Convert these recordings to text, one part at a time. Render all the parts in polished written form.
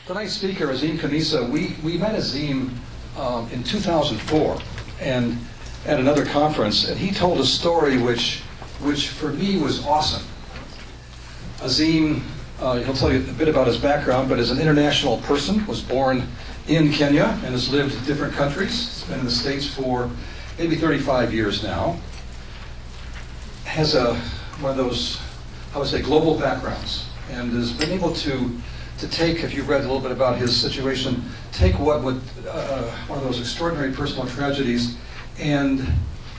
Tonight's speaker, Azim Khamisa, we met Azim in 2004 and at another conference, and he told a story which for me was awesome. Azim, he'll tell you a bit about his background, but as an international person, was born in Kenya and has lived in different countries. He's been in the States for maybe 35 years now. Has one of those, I would say, global backgrounds, and has been able to take, if you've read a little bit about his situation, take what would one of those extraordinary personal tragedies and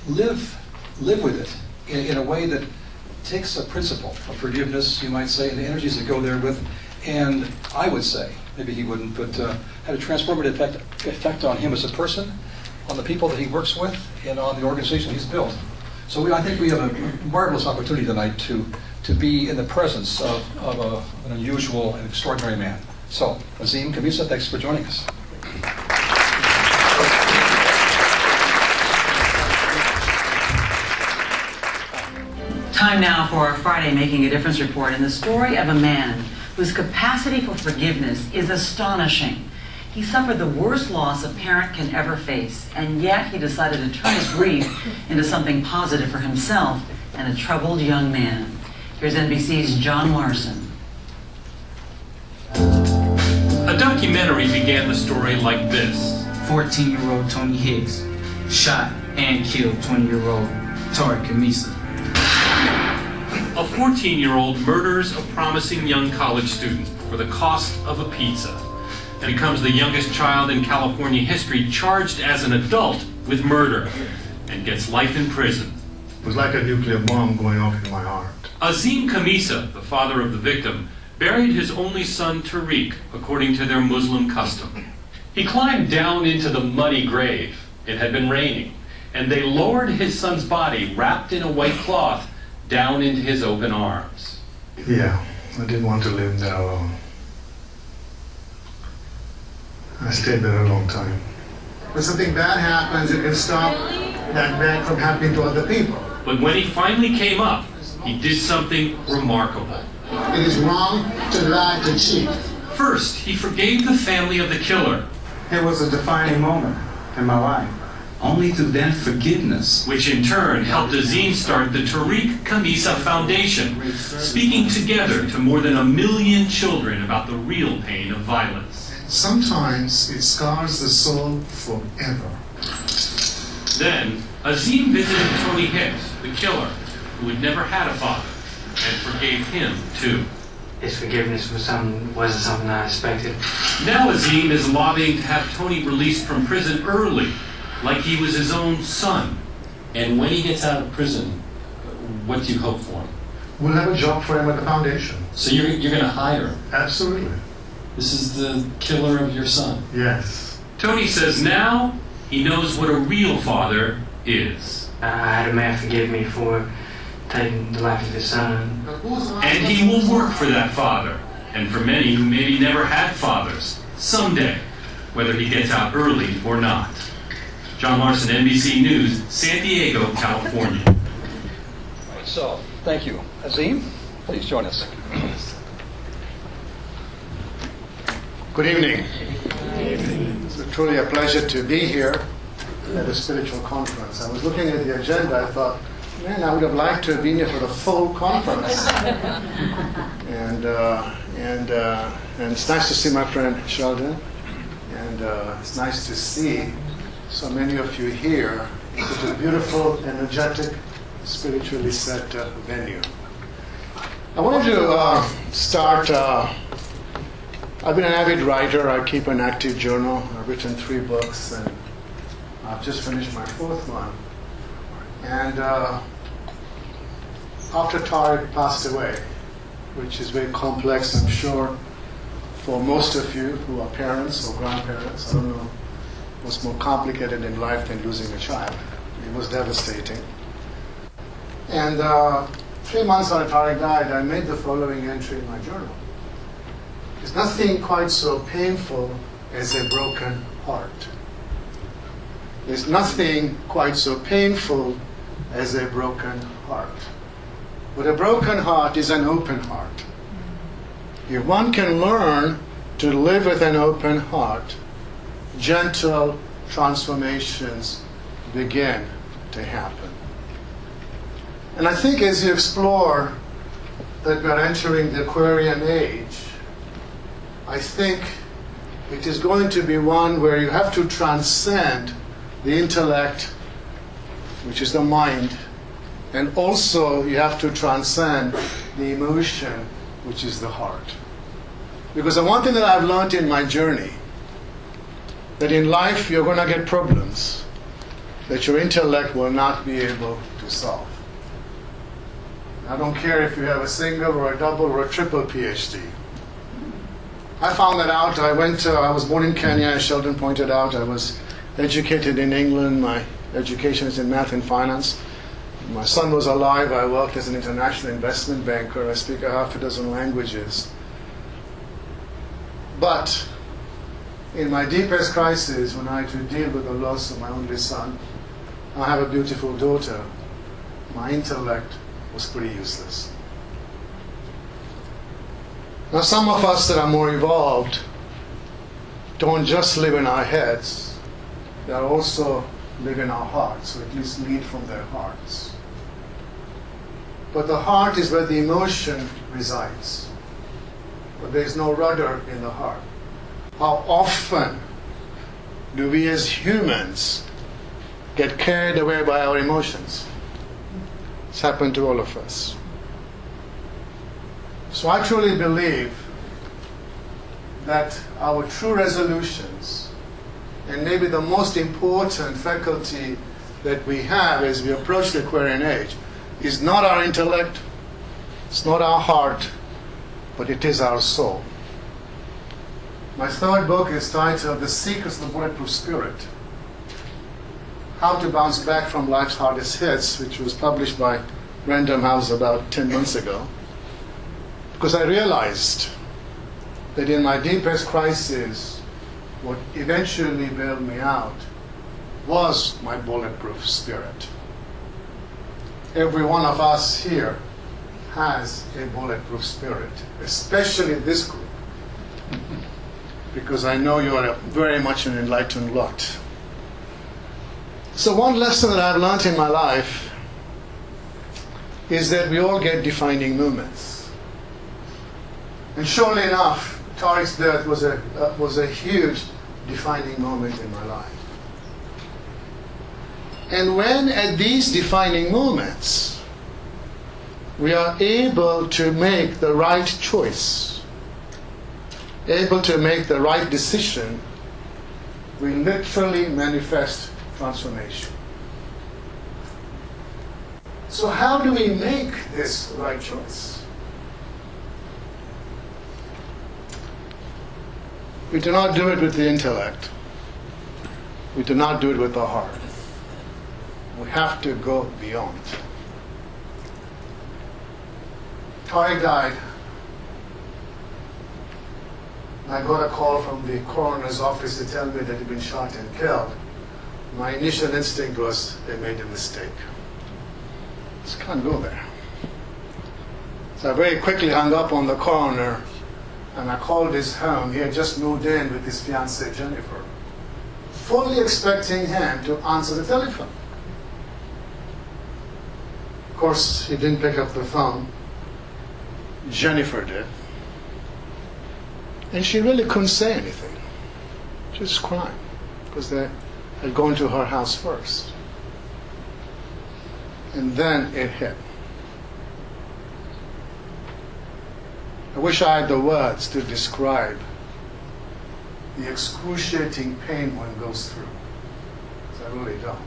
live with it in a way that takes a principle of forgiveness, you might say, and the energies that go there with, and I would say, maybe he wouldn't, but had a transformative effect on him as a person, on the people that he works with, and on the organization he's built. So I think we have a marvelous opportunity tonight to be in the presence of an unusual and extraordinary man. So, Azim Khamisa, thanks for joining us. Time now for our Friday Making a Difference report, and the story of a man whose capacity for forgiveness is astonishing. He suffered the worst loss a parent can ever face, and yet he decided to turn his grief into something positive for himself and a troubled young man. Here's NBC's John Larson. A documentary began the story like this. 14-year-old Tony Hicks shot and killed 20-year-old Tariq Khamisa. A 14-year-old murders a promising young college student for the cost of a pizza and becomes the youngest child in California history charged as an adult with murder and gets life in prison. It was like a nuclear bomb going off in my heart. Azim Khamisa, the father of the victim, buried his only son Tariq according to their Muslim custom. He climbed down into the muddy grave. It had been raining, and they lowered his son's body, wrapped in a white cloth, down into his open arms. Yeah, I didn't want to live there alone. I stayed there a long time. When something bad happens, you can stop that bad from happening to other people. But when he finally came up, he did something remarkable. It is wrong to lie, to cheat. First, he forgave the family of the killer, It was a defining moment in my life. Only through that forgiveness, which in turn helped Azim start the Tariq Khamisa Foundation, speaking together to more than 1 million children about the real pain of violence. Sometimes it scars the soul forever. Then, Azim visited Tony Hicks, the killer, who had never had a father, and forgave him too. His forgiveness wasn't something I expected. Now Azim is lobbying to have Tony released from prison early, like he was his own son. And when he gets out of prison, what do you hope for him? We'll have a job for him at the foundation. So you're going to hire him? Absolutely. This is the killer of your son? Yes. Tony says now he knows what a real father is. I had a man forgive me for taking the life of his son. And he will work for that father, and for many who maybe never had fathers, someday, whether he gets out early or not. John Larson, NBC News, San Diego, California. So, thank you. Azim, please join us. Good evening. It's truly a pleasure to be here at a spiritual conference. I was looking at the agenda, I thought, man, I would have liked to have been here for the full conference. and it's nice to see my friend Sheldon, and it's nice to see so many of you here. It's a beautiful, energetic, spiritually set venue. I wanted to start. I've been an avid writer. I keep an active journal. I've written 3 books, and I've just finished my 4th one. And after Tariq passed away, which is very complex, I'm sure, for most of you who are parents or grandparents, I don't know what's more complicated in life than losing a child. It was devastating. And 3 months after Tariq died, I made the following entry in my journal. There's nothing quite so painful as a broken heart. There's nothing quite so painful as a broken heart. But a broken heart is an open heart. If one can learn to live with an open heart, gentle transformations begin to happen. And I think as you explore that we're entering the Aquarian age, I think it is going to be one where you have to transcend the intellect, which is the mind, and also you have to transcend the emotion, which is the heart. Because the one thing that I've learned in my journey, that in life you're going to get problems that your intellect will not be able to solve. I don't care if you have a single or a double or a triple PhD. I found that out. I was born in Kenya, as Sheldon pointed out. I was educated in England. My education is in math and finance. My son was alive. I worked as an international investment banker. I speak a half a dozen languages. But in my deepest crisis, when I had to deal with the loss of my only son, I have a beautiful daughter, my intellect was pretty useless. Now, some of us that are more evolved don't just live in our heads, they also live in our hearts, or at least lead from their hearts. But the heart is where the emotion resides. But there is no rudder in the heart. How often do we as humans get carried away by our emotions? It's happened to all of us. So I truly believe that our true resolutions, and maybe the most important faculty that we have as we approach the Aquarian age, is not our intellect, it's not our heart, but it is our soul. My third book is titled The Secrets of the Bulletproof Spirit: How to Bounce Back from Life's Hardest Hits, which was published by Random House about 10 months ago. Because I realized that in my deepest crisis, what eventually bailed me out was my bulletproof spirit. Every one of us here has a bulletproof spirit, especially this group, because I know you are very much an enlightened lot. So one lesson that I've learned in my life is that we all get defining moments. And surely enough, Tariq's death was a huge defining moment in my life. And when at these defining moments, we are able to make the right choice, able to make the right decision, we literally manifest transformation. So how do we make this right choice? We do not do it with the intellect. We do not do it with the heart. We have to go beyond. Tariq died. I got a call from the coroner's office to tell me that he'd been shot and killed. My initial instinct was they made a mistake. Just can't go there. So I very quickly hung up on the coroner and I called his home. He had just moved in with his fiancée Jennifer, fully expecting him to answer the telephone. Of course, he didn't pick up the phone. Jennifer did. And she really couldn't say anything. She was crying because they had gone to her house first. And then it hit. I wish I had the words to describe the excruciating pain one goes through, because I really don't.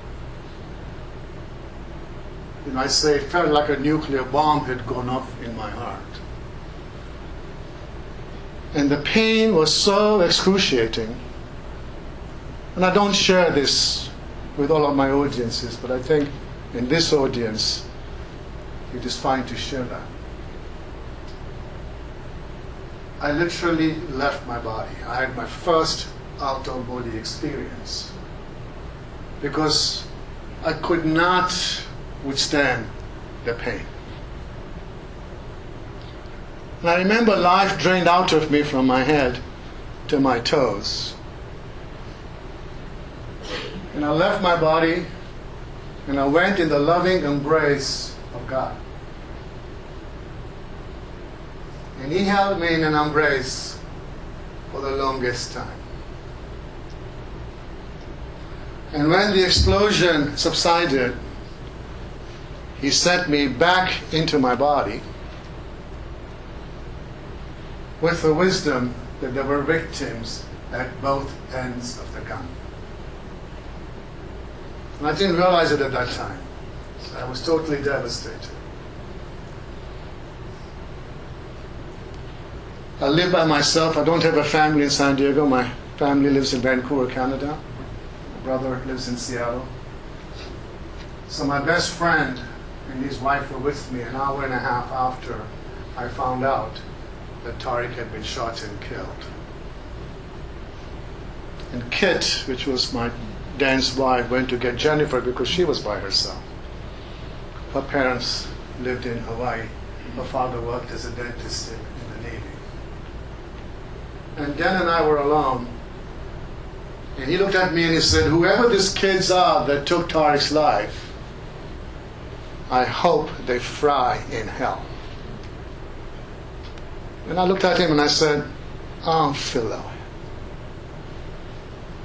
And I say it felt like a nuclear bomb had gone off in my heart. And the pain was so excruciating. And I don't share this with all of my audiences, but I think in this audience, it is fine to share that. I literally left my body. I had my first out-of-body experience because I could not withstand the pain. And I remember life drained out of me from my head, to my toes. And I left my body and I went in the loving embrace of God. And He held me in an embrace for the longest time. And when the explosion subsided, He sent me back into my body with the wisdom that there were victims at both ends of the gun. And I didn't realize it at that time. So I was totally devastated. I live by myself. I don't have a family in San Diego. My family lives in Vancouver, Canada. My brother lives in Seattle. So my best friend and his wife were with me an hour and a half after I found out that Tariq had been shot and killed. And Kit, which was my Dan's wife, went to get Jennifer because she was by herself. Her parents lived in Hawaii. Her father worked as a dentist in the Navy. And Dan and I were alone. And he looked at me and he said, whoever these kids are that took Tariq's life, I hope they fry in hell. And I looked at him and I said, I don't feel that way.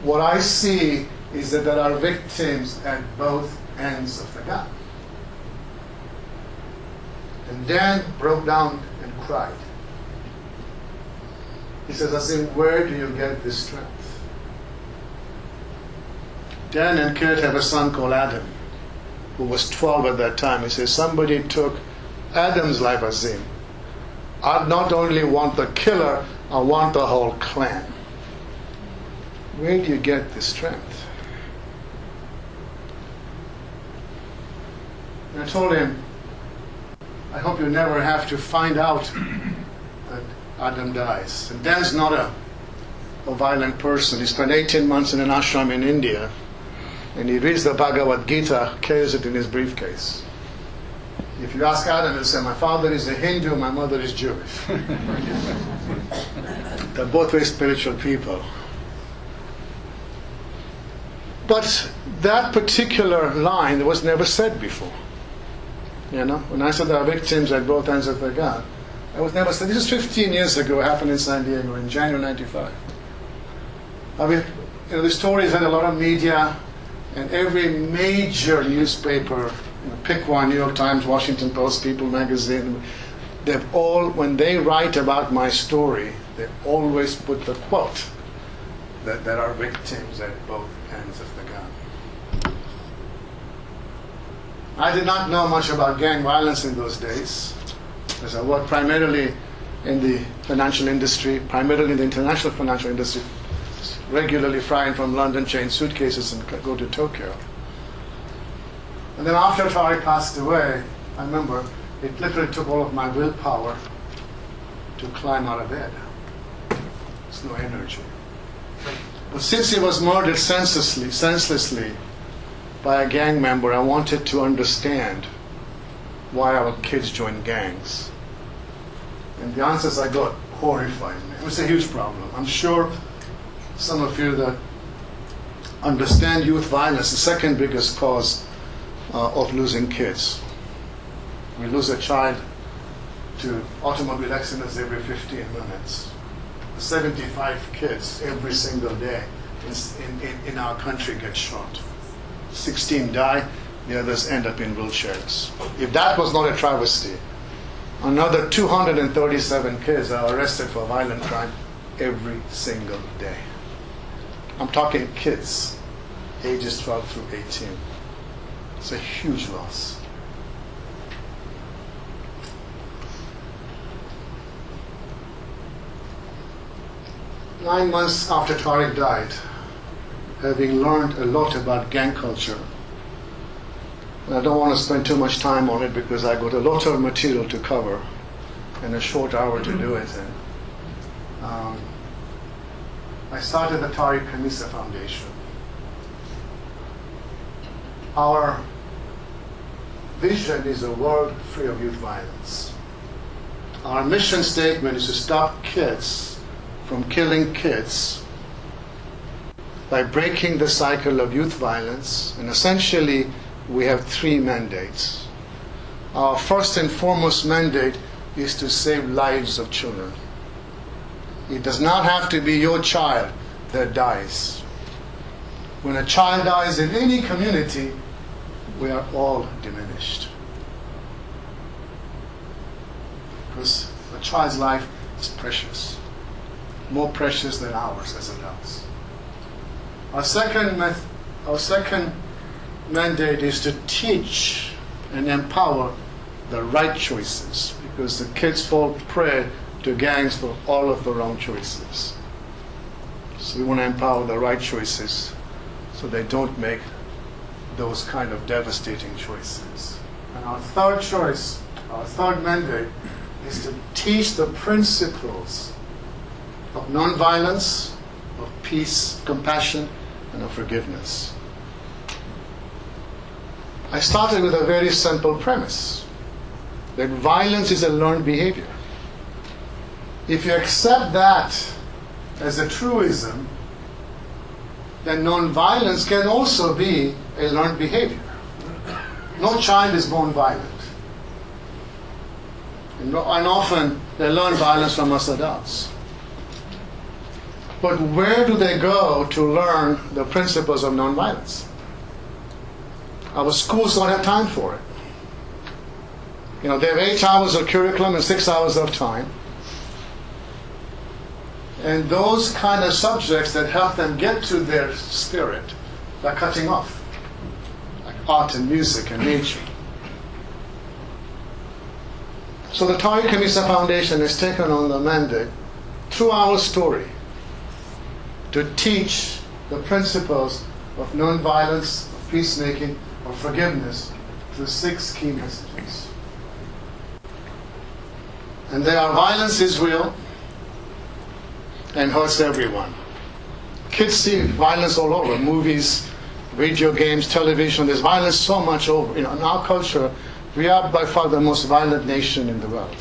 What I see is that there are victims at both ends of the gun. And Dan broke down and cried. He says, Azim, where do you get this strength? Dan and Kurt have a son called Adam, who was 12 at that time. He says, somebody took Adam's life, Azim. I not only want the killer, I want the whole clan. Where do you get this strength? And I told him, I hope you never have to find out that Adam dies. And Dan's not a violent person. He spent 18 months in an ashram in India, and he reads the Bhagavad Gita, carries it in his briefcase. If you ask Adam, he'll say, my father is a Hindu, my mother is Jewish. They're both very spiritual people. But that particular line was never said before. You know, when I said there are victims at both ends of the gun, it was never said. This is 15 years ago. It happened in San Diego in January '95. I mean, the stories had a lot of media, and every major newspaper, pick one, New York Times, Washington Post, People magazine, they've all, when they write about my story, they always put the quote that there are victims at both ends of the gun. I did not know much about gang violence in those days, because I worked primarily in the financial industry, primarily in the international financial industry, regularly flying from London, chain suitcases and go to Tokyo. And then after Tariq passed away, I remember it literally took all of my willpower to climb out of bed. There's no energy. But since he was murdered senselessly by a gang member, I wanted to understand why our kids join gangs. And the answers I got horrified me. It was a huge problem. I'm sure some of you that understand youth violence, the second biggest cause of losing kids. We lose a child to automobile accidents every 15 minutes. 75 kids every single day in our country get shot. 16 die, the others end up in wheelchairs. If that was not a travesty, another 237 kids are arrested for violent crime every single day. I'm talking kids, ages 12 through 18. It's a huge loss. Nine months after Tariq died, having learned a lot about gang culture, and I don't want to spend too much time on it because I got a lot of material to cover in a short hour to do it. And I started the Khamisa Foundation. Our vision is a world free of youth violence. Our mission statement is to stop kids from killing kids by breaking the cycle of youth violence. And essentially, we have three mandates. Our first and foremost mandate is to save lives of children. It does not have to be your child that dies. When a child dies in any community, we are all diminished. Because a child's life is precious, more precious than ours as adults. Our second mandate is to teach and empower the right choices, because the kids fall prey to gangs for all of the wrong choices. So we want to empower the right choices so they don't make those kind of devastating choices. And our third mandate is to teach the principles of nonviolence, of peace, compassion, and of forgiveness. I started with a very simple premise, that violence is a learned behavior. If you accept that as a truism, then nonviolence can also be a learned behavior. No child is born violent. And often they learn violence from us adults. But where do they go to learn the principles of nonviolence? Our schools don't have time for it. They have 8 hours of curriculum and 6 hours of time. And those kind of subjects that help them get to their spirit, they're cutting off, like art and music and nature. So the Tariq Khamisa Foundation has taken on the mandate, through our story, to teach the principles of nonviolence, of peacemaking, of forgiveness, through 6 key messages. And they are: violence is real and hurts everyone. Kids see violence all over, movies, video games, television. There's violence so much over. In our culture, we are by far the most violent nation in the world,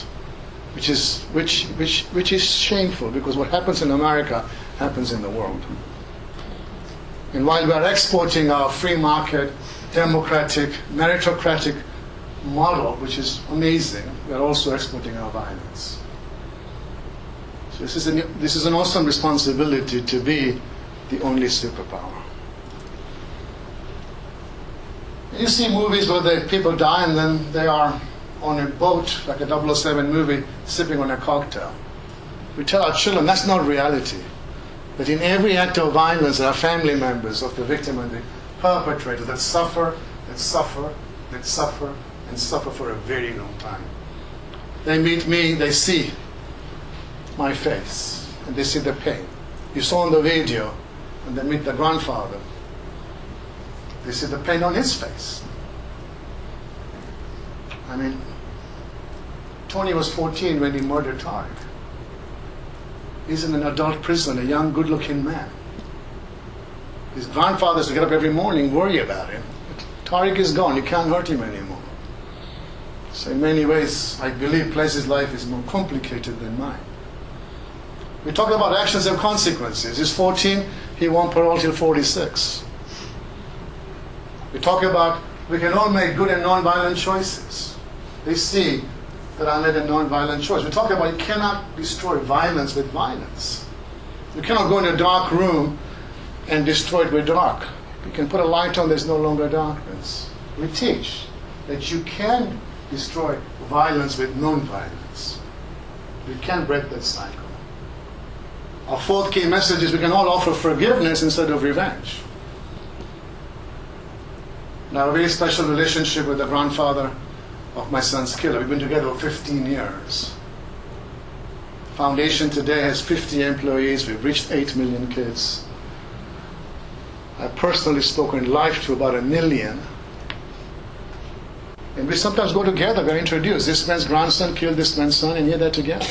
which is shameful, because what happens in America happens in the world. And while we are exporting our free market, democratic, meritocratic model, which is amazing, we are also exporting our violence. So this is an awesome responsibility to be the only superpower. You see movies where people die and then they are on a boat, like a 007 movie, sipping on a cocktail. We tell our children that's not reality. That in every act of violence, there are family members of the victim and the perpetrator that suffer, and suffer, and suffer, and suffer for a very long time. They meet me, they see my face, and they see the pain. You saw on the video, and they meet the grandfather. They see the pain on his face. I mean, Tony was 14 when he murdered Tariq. He's in an adult prison, a young, good-looking man. His grandfather has to get up every morning, worry about him. Tariq is gone, you can't hurt him anymore. So in many ways, I believe Place's life is more complicated than mine. We talk about actions and consequences. He's 14, he won parole till 46. We talk about we can all make good and non-violent choices. They see that I made a non-violent choice. We talk about you cannot destroy violence with violence. You cannot go in a dark room and destroy it with dark. You can put a light on, there's no longer darkness. We teach that you can destroy violence with non-violence. We can break that cycle. Our fourth key message is we can all offer forgiveness instead of revenge. Now, a very special relationship with the grandfather of my son's killer. We've been together for 15 years. Foundation today has 50 employees. We've reached 8 million kids. I've personally spoken live to about 1 million. And we sometimes go together, we're introduced. This man's grandson killed this man's son, and here they're together.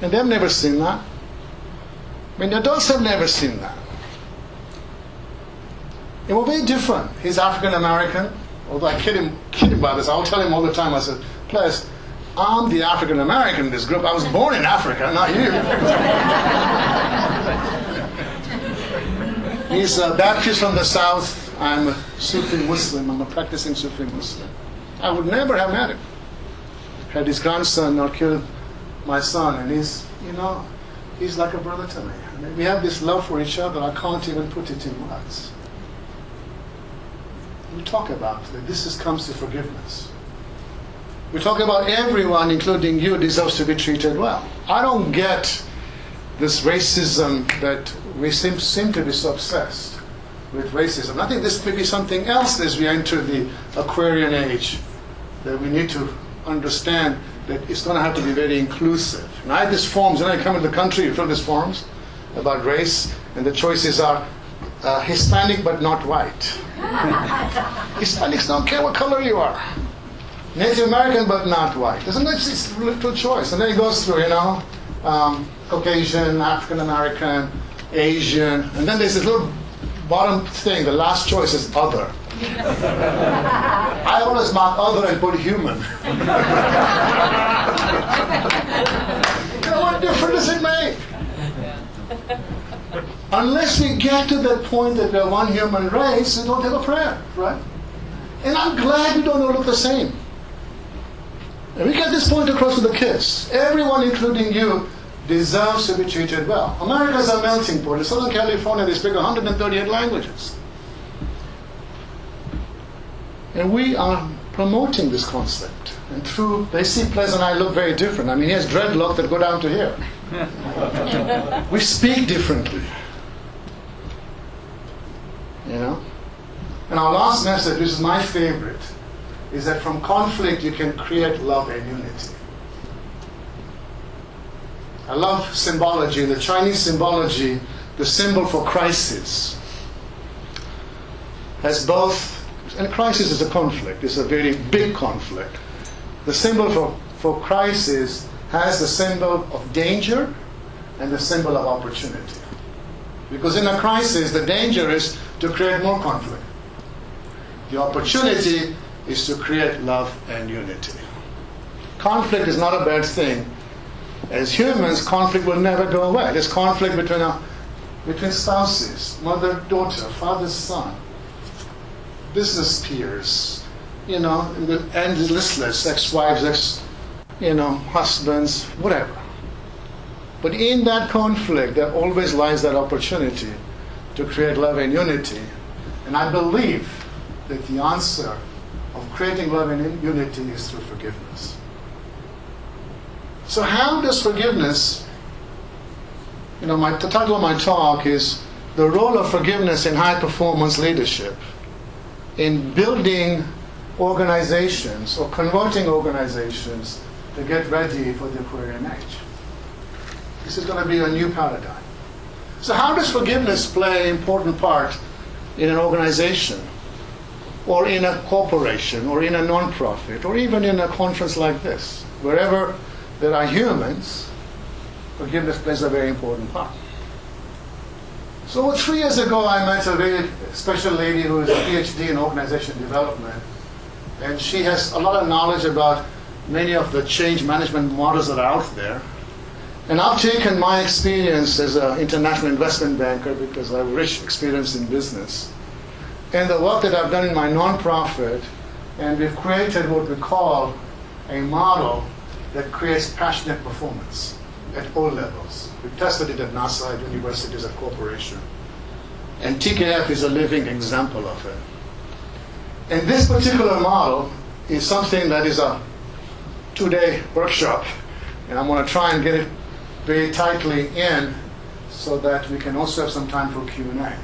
And they've never seen that. I mean, the adults have never seen that. It will be different. He's African American. Although I kid him about this, I'll tell him all the time. I said, "Plus, I'm the African American in this group. I was born in Africa, not you. He's a Baptist from the South. I'm a Sufi Muslim. I'm a practicing Sufi Muslim. I would never have met him had his grandson not killed my son. And he's like a brother to me. I mean, we have this love for each other. I can't even put it in words. We talk about that. Comes to forgiveness. We talk about everyone, including you, deserves to be treated well. I don't get this racism that we seem to be so obsessed with racism. I think this may be something else as we enter the Aquarian age, that we need to understand that it's going to have to be very inclusive. And I have these forms, and I come into the country, you fill these forms about race, and the choices are Hispanic but not white. Hispanics don't care what color you are. Native American but not white. Isn't that just a little choice? And then it goes through, Caucasian, African American, Asian, and then there's this little bottom thing, the last choice is other. I always mark other and put human. What difference does it make? Unless we get to that point that we're one human race, we don't have a prayer, right? And I'm glad we don't all look the same. And we get this point across to the kids. Everyone, including you, deserves to be treated well. America is a melting pot. In Southern California, they speak 138 languages. And we are promoting this concept. And they see Ples and I look very different. I mean, he has dreadlock that go down to here. We speak differently. And our last message, which is my favorite, is that from conflict you can create love and unity. I love symbology. In the Chinese symbology, the symbol for crisis has both, and crisis is a conflict, it's a very big conflict. The symbol for crisis has the symbol of danger and the symbol of opportunity. Because in a crisis, the danger is to create more conflict. The opportunity is to create love and unity. Conflict is not a bad thing. As humans, conflict will never go away. There's conflict between spouses, mother-daughter, father-son, business peers, and listless ex-wives, husbands, whatever. But in that conflict, there always lies that opportunity to create love and unity. And I believe that the answer of creating love and unity is through forgiveness. So how does forgiveness, the title of my talk is The Role of Forgiveness in High Performance Leadership, in building organizations or converting organizations to get ready for the Aquarian age. This is going to be a new paradigm. So how does forgiveness play an important part in an organization, or in a corporation, or in a non-profit, or even in a conference like this? Wherever there are humans, forgiveness plays a very important part. So 3 years ago, I met a very special lady who is a PhD in organization development, and she has a lot of knowledge about many of the change management models that are out there. And I've taken my experience as an international investment banker, because I have rich experience in business, and the work that I've done in my nonprofit, and we've created what we call a model that creates passionate performance at all levels. We've tested it at NASA, at universities, at corporations. And TKF is a living example of it. And this particular model is something that is a 2-day workshop. And I'm going to try and get it very tightly in so that we can also have some time for Q&A.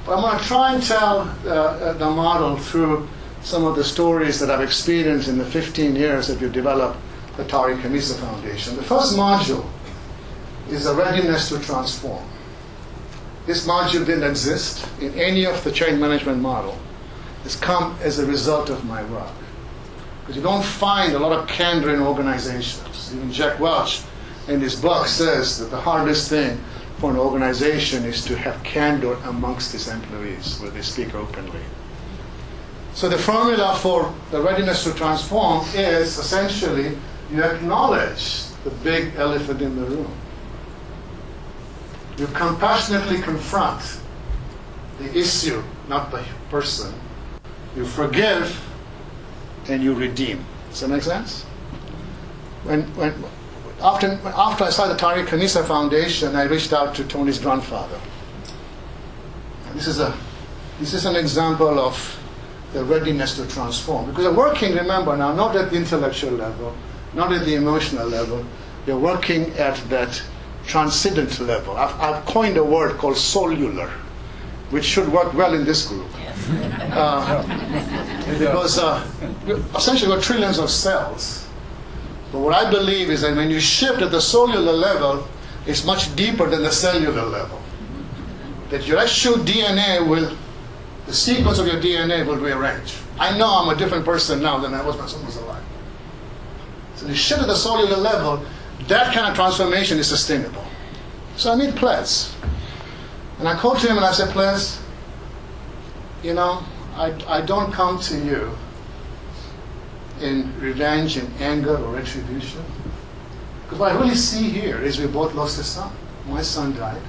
But I'm going to try and tell the model through some of the stories that I've experienced in the 15 years that we've developed the Khamisa Foundation. The first module is the readiness to transform. This module didn't exist in any of the change management model. It's come as a result of my work. Because you don't find a lot of candor in organizations. Even Jack Welch in his book says that the hardest thing for an organization is to have candor amongst its employees, where they speak openly. So the formula for the readiness to transform is essentially you acknowledge the big elephant in the room. You compassionately confront the issue, not the person. You forgive and you redeem. Does that make sense? After I started the Khamisa Foundation, I reached out to Tony's grandfather. This is an example of the readiness to transform. Because you're working, remember now, not at the intellectual level, not at the emotional level, you're working at that transcendent level. I've coined a word called cellular, which should work well in this group. Because essentially we're trillions of cells. But what I believe is that when you shift at the cellular level, it's much deeper than the cellular level. That your actual DNA will, the sequence of your DNA will rearrange. I know I'm a different person now than I was when someone was alive. So you shift at the cellular level, that kind of transformation is sustainable. So I meet Ples. And I called to him and I said, Ples, you know, I don't come to you in revenge, in anger, or retribution. Because what I really see here is we both lost a son. My son died.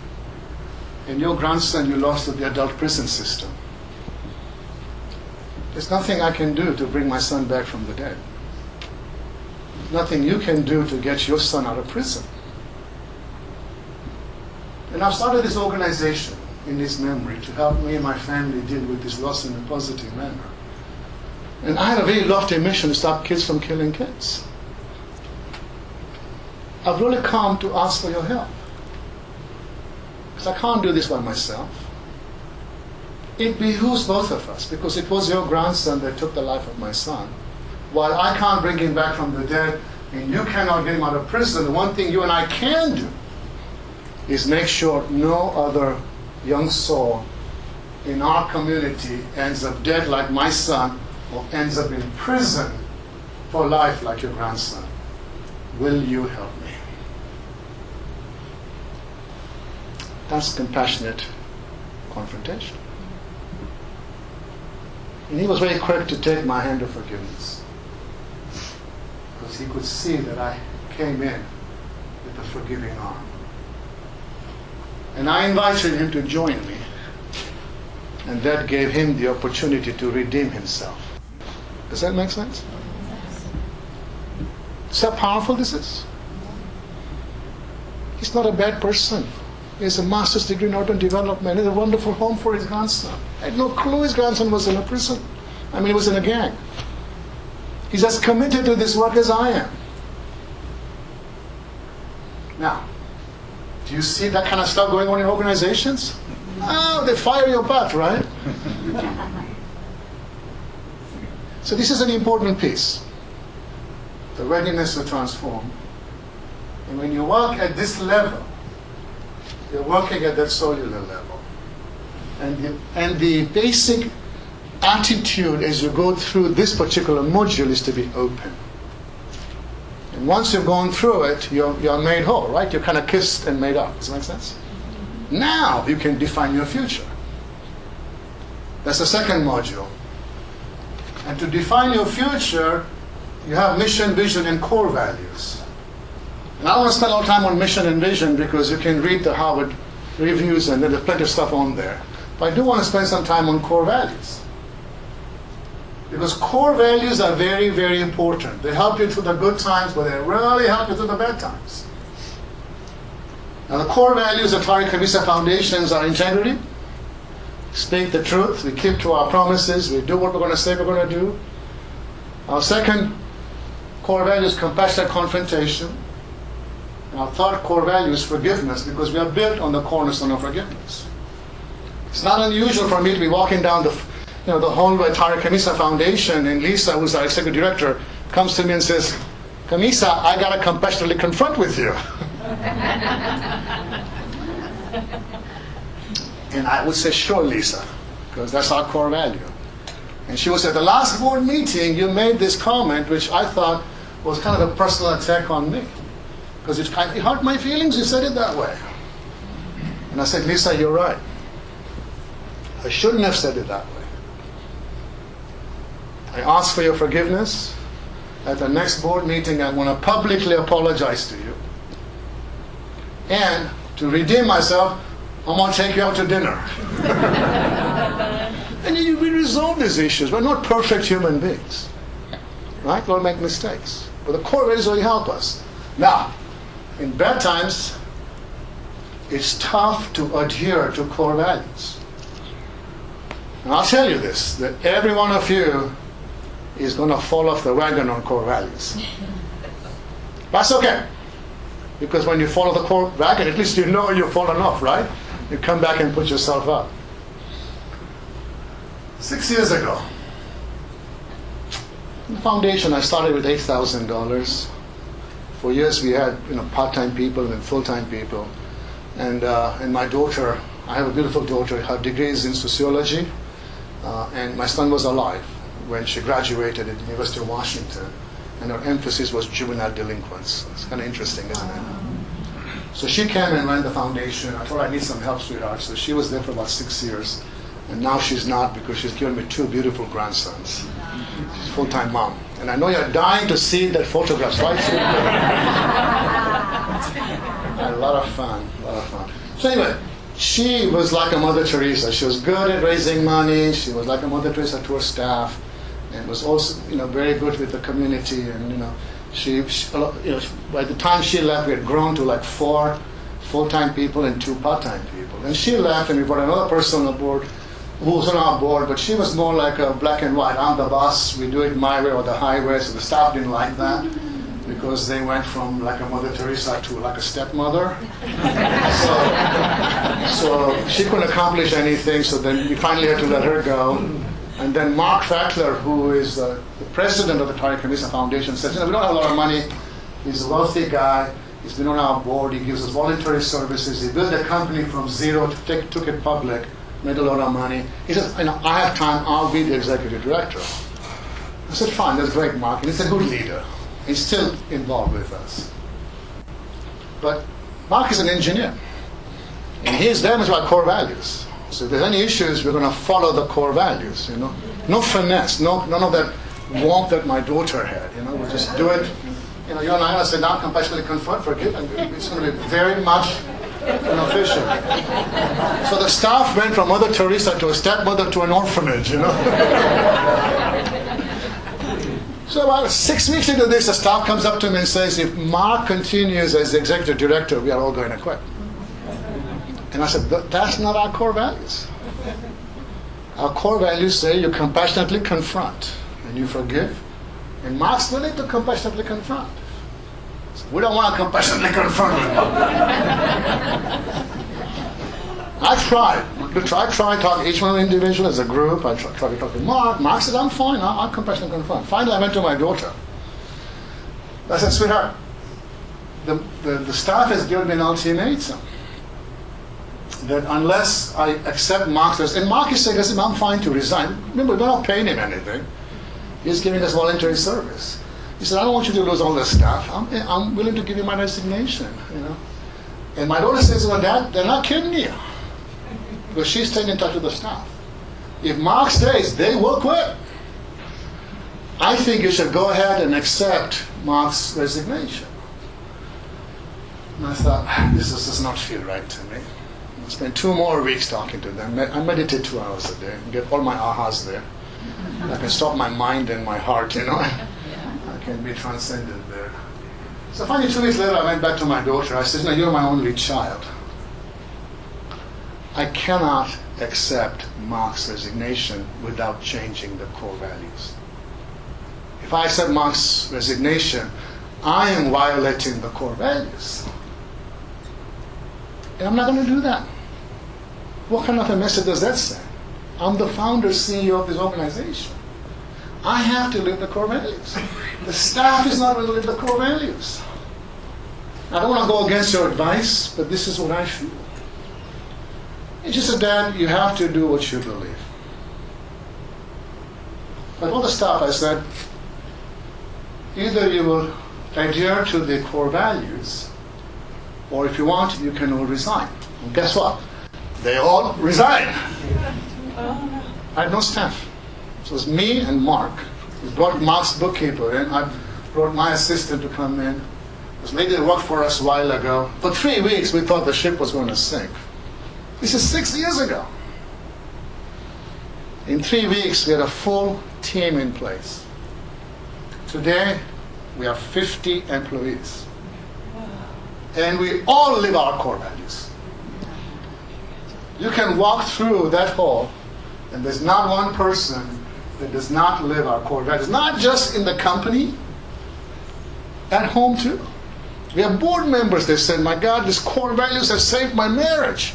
And your grandson you lost to the adult prison system. There's nothing I can do to bring my son back from the dead. Nothing you can do to get your son out of prison. And I've started this organization in his memory to help me and my family deal with this loss in a positive manner. And I have a very lofty mission to stop kids from killing kids. I've really come to ask for your help. Because I can't do this by myself. It behooves both of us, because it was your grandson that took the life of my son. While I can't bring him back from the dead, and you cannot get him out of prison, the one thing you and I can do is make sure no other young soul in our community ends up dead like my son, or ends up in prison for life like your grandson. Will you help me? That's compassionate confrontation. And he was very quick to take my hand of forgiveness, because he could see that I came in with a forgiving arm. And I invited him to join me, and that gave him the opportunity to redeem himself. Does that make sense? See how powerful this is? He's not a bad person. He has a master's degree in urban development. He has a wonderful home for his grandson. I had no clue his grandson was in a prison. I mean, he was in a gang. He's as committed to this work as I am. Now, do you see that kind of stuff going on in organizations? Oh, they fire your butt, right? So this is an important piece. The readiness to transform. And when you work at this level, you're working at that cellular level. And the basic attitude as you go through this particular module is to be open. And once you've gone through it, you're made whole, right? You're kind of kissed and made up. Does that make sense? Now you can define your future. That's the second module. And to define your future, you have mission, vision, and core values. And I don't want to spend all the time on mission and vision, because you can read the Harvard reviews and there's plenty of stuff on there. But I do want to spend some time on core values. Because core values are very, very important. They help you through the good times, but they really help you through the bad times. Now the core values of Khamisa Foundations are integrity, speak the truth, we keep to our promises, we do what we're going to say we're going to do. Our second core value is compassionate confrontation. And our third core value is forgiveness, because we are built on the cornerstone of forgiveness. It's not unusual for me to be walking down the hallway at Khamisa Foundation, and Lisa, who's our executive director, comes to me and says, Khamisa, I got to compassionately confront with you. And I would say, sure, Lisa, because that's our core value. And she would say, at the last board meeting, you made this comment, which I thought was kind of a personal attack on me. Because it hurt my feelings, you said it that way. And I said, Lisa, you're right. I shouldn't have said it that way. I ask for your forgiveness. At the next board meeting, I'm going to publicly apologize to you. And to redeem myself, I'm going to take you out to dinner. And we resolve these issues. We're not perfect human beings. Right? We'll make mistakes. But the core values really help us. Now, in bad times, it's tough to adhere to core values. And I'll tell you this, that every one of you is going to fall off the wagon on core values. That's okay. Because when you follow the core wagon, at least you know you've fallen off, right? You come back and put yourself up. 6 years ago, the foundation, I started with $8,000. For years we had part-time people and full-time people. And my daughter, I have a beautiful daughter, her degree is in sociology. And my son was alive when she graduated at the University of Washington. And her emphasis was juvenile delinquents. It's kind of interesting, isn't it? So she came and ran the foundation. I told her I need some help, sweetheart. So she was there for about 6 years. And now she's not, because she's given me 2 beautiful grandsons. She's a full-time mom. And I know you're dying to see that photographs, right? A lot of fun, a lot of fun. So anyway, she was like a Mother Teresa. She was good at raising money. She was like a Mother Teresa to her staff, and was also, very good with the community. And she by the time she left, we had grown to like 4 full-time people and 2 part-time people. And she left, and we brought another person on board who was on our board, but she was more like a black and white. I'm the boss. We do it my way or the highway. So the staff didn't like that, because they went from like a Mother Teresa to like a stepmother. So she couldn't accomplish anything, so then we finally had to let her go. And then Mark Fackler, who is the president of the Khamisa Foundation, said, we don't have a lot of money. He's a wealthy guy. He's been on our board. He gives us voluntary services. He built a company from zero, took it public, made a lot of money. He said, I have time. I'll be the executive director. I said, fine, that's great, Mark. And he's a good leader. He's still involved with us. But Mark is an engineer. And he's very much about core values. So if there's any issues, we're going to follow the core values, No finesse, none of that warmth that my daughter had, We'll just do it. You and I sit down, compassionately confront, forgive, and it's going to be very much official. So the staff went from Mother Teresa to a stepmother to an orphanage, So about 6 weeks into this, the staff comes up to me and says, if Mark continues as the executive director, we are all going to quit. And I said, that's not our core values. Our core values say you compassionately confront and you forgive. And Mark's willing to compassionately confront. So we don't want to compassionately confront him. I tried to talk to each one of the individuals as a group. I tried to talk to Mark. Mark said, I'm fine. I'll compassionately confront. Finally, I went to my daughter. I said, sweetheart, the staff has given me an ultimatum that unless I accept Mark's, and Mark is saying, I'm fine to resign. Remember, we're not paying him anything. He's giving us voluntary service. He said, I don't want you to lose all this stuff. I'm willing to give you my resignation, And my daughter says, well, Dad, they're not kidding you. Because she's staying in touch with the staff. If Mark stays, they will quit. I think you should go ahead and accept Mark's resignation. And I thought, this does not feel right to me. I spent 2 more weeks talking to them. I meditate 2 hours a day and get all my ahas there. I can stop my mind and my heart, I can be transcended there. So finally 2 weeks later, I went back to my daughter. I said, you're my only child. I cannot accept Mark's resignation without changing the core values. If I accept Mark's resignation, I am violating the core values. And I'm not going to do that. What kind of a message does that send? I'm the founder, CEO of this organization. I have to live the core values. The staff is not going to live the core values. I don't want to go against your advice, but this is what I feel. And she said, Dad, you have to do what you believe. But all the staff, I said, either you will adhere to the core values, or if you want, you can all resign. And guess what? They all resigned. I had no staff. So it was me and Mark We brought Mark's bookkeeper in. I brought my assistant to come in. This lady that worked for us a while ago. For 3 weeks, we thought the ship was going to sink. This is 6 years ago. In 3 weeks, we had a full team in place. Today, we have 50 employees. And we all live our core values. You can walk through that hall, and there's not one person that does not live our core values. Not just in the company, at home too. We have board members that said, my God, these core values have saved my marriage.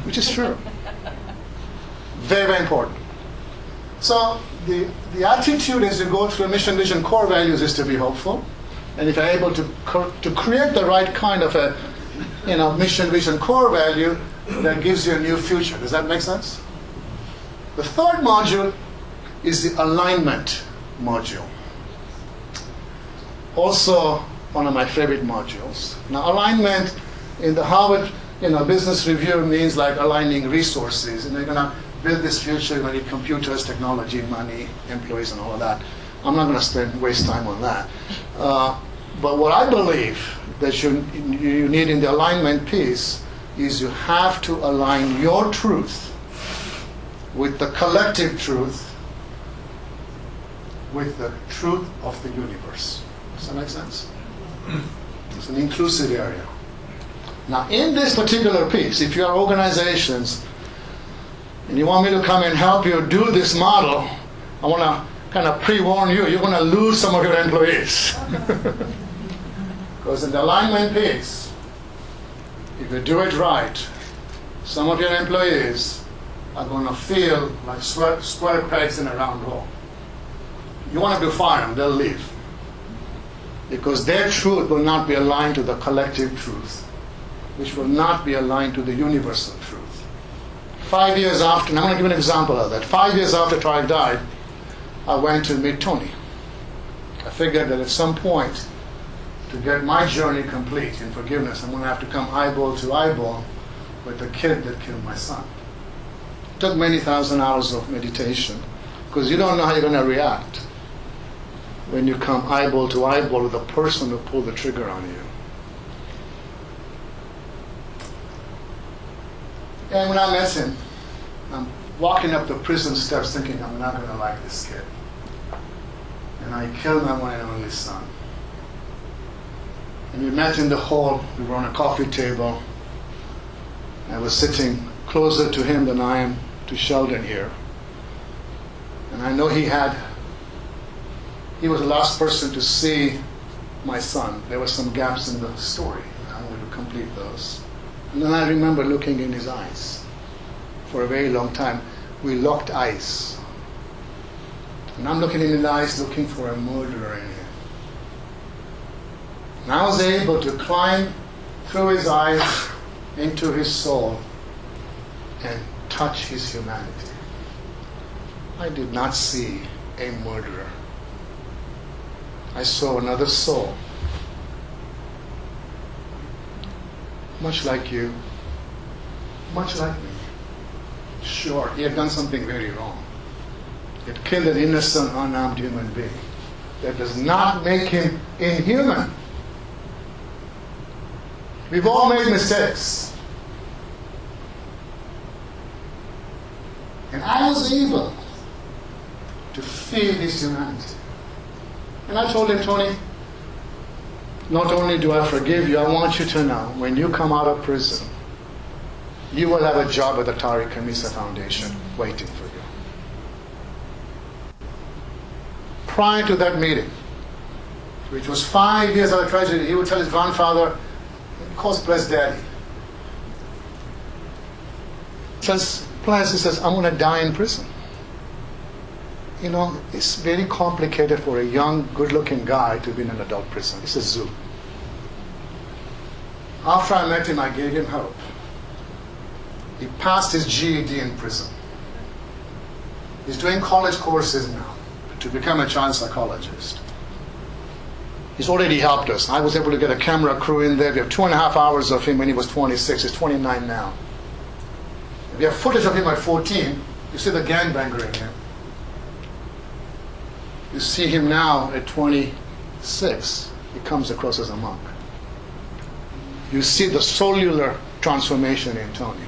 Which is true. Very, very important. So the attitude as you go through mission, vision, core values is to be hopeful. And if you're able to create the right kind of a mission, vision, core value, that gives you a new future. Does that make sense? The third module is the alignment module. Also one of my favorite modules. Now alignment in the Harvard Business Review means like aligning resources. And you're going to build this future, you're going to need computers, technology, money, employees, and all of that. I'm not going to waste time on that. But what I believe that you need in the alignment piece is you have to align your truth with the collective truth, with the truth of the universe. Does that make sense? It's an inclusive area. Now, in this particular piece, if you are organizations and you want me to come and help you do this model, I want to kind of pre-warn you, you're going to lose some of your employees. Because in the alignment piece, if you do it right, some of your employees are going to feel like square pegs in a round hole. You want to fire them, they'll leave. Because their truth will not be aligned to the collective truth, which will not be aligned to the universal truth. 5 years after, and I'm going to give an example of that. 5 years after Troy died, I went to meet Tony. I figured that at some point, to get my journey complete in forgiveness, I'm going to have to come eyeball to eyeball with the kid that killed my son. It took many thousand hours of meditation, because you don't know how you're going to react when you come eyeball to eyeball with the person who pulled the trigger on you. And when I met him, I'm walking up the prison steps thinking, I'm not going to like this kid. And I killed my one and only son. And we met in the hall. We were on a coffee table. I was sitting closer to him than I am to Sheldon here. And I know he was the last person to see my son. There were some gaps in the story. I wanted to complete those. And then I remember looking in his eyes. For a very long time, we locked eyes. And I'm looking in his eyes, looking for a murderer in him. And I was able to climb through his eyes into his soul and touch his humanity. I did not see a murderer. I saw another soul. Much like you, much like me. Sure, he had done something very wrong. He had killed an innocent, unarmed human being. That does not make him inhuman. We've all made mistakes. And I was able to feel his humanity. And I told him, Tony, not only do I forgive you, I want you to know, when you come out of prison, you will have a job at the Khamisa Foundation waiting for you. Prior to that meeting, which was 5 years after tragedy, he would tell his grandfather, he calls Bless Daddy. He says, I'm going to die in prison. You know, it's very complicated for a young, good-looking guy to be in an adult prison. It's a zoo. After I met him, I gave him hope. He passed his GED in prison. He's doing college courses now to become a child psychologist. He's already helped us. I was able to get a camera crew in there. We have 2.5 hours of him when he was 26. He's 29 now. We have footage of him at 14. You see the gangbanger in him. You see him now at 26, he comes across as a monk. You see the cellular transformation in Tony.